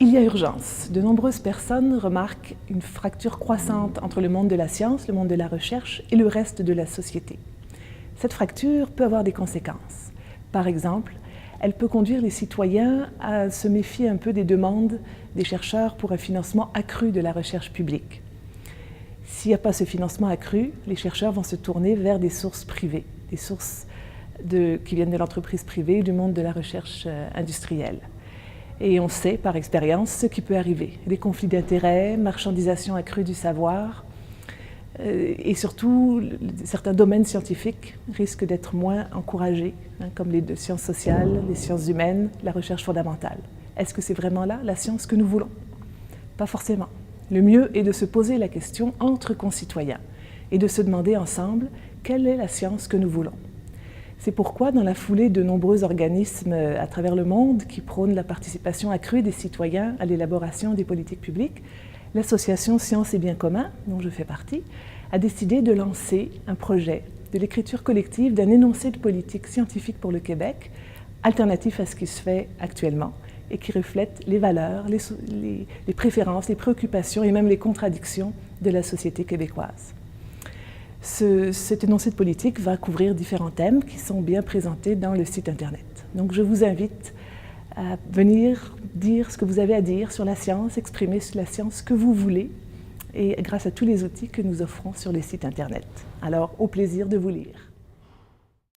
Il y a urgence. De nombreuses personnes remarquent une fracture croissante entre le monde de la science, le monde de la recherche et le reste de la société. Cette fracture peut avoir des conséquences. Par exemple, elle peut conduire les citoyens à se méfier un peu des demandes des chercheurs pour un financement accru de la recherche publique. S'il n'y a pas ce financement accru, les chercheurs vont se tourner vers des sources privées, des sources qui viennent de l'entreprise privée, du monde de la recherche industrielle. Et on sait par expérience ce qui peut arriver. Des conflits d'intérêts, marchandisation accrue du savoir, et surtout certains domaines scientifiques risquent d'être moins encouragés, comme les sciences sociales, les sciences humaines, la recherche fondamentale. Est-ce que c'est vraiment là la science que nous voulons? Pas forcément. Le mieux est de se poser la question entre concitoyens et de se demander ensemble quelle est la science que nous voulons. C'est pourquoi, dans la foulée de nombreux organismes à travers le monde qui prônent la participation accrue des citoyens à l'élaboration des politiques publiques, l'association Sciences et Biens communs, dont je fais partie, a décidé de lancer un projet de l'écriture collective d'un énoncé de politique scientifique pour le Québec, alternatif à ce qui se fait actuellement, et qui reflète les valeurs, les préférences, les préoccupations et même les contradictions de la société québécoise. Cet énoncé de politique va couvrir différents thèmes qui sont bien présentés dans le site internet. Donc je vous invite à venir dire ce que vous avez à dire sur la science, exprimer sur la science ce que vous voulez, et grâce à tous les outils que nous offrons sur le site internet. Alors, au plaisir de vous lire.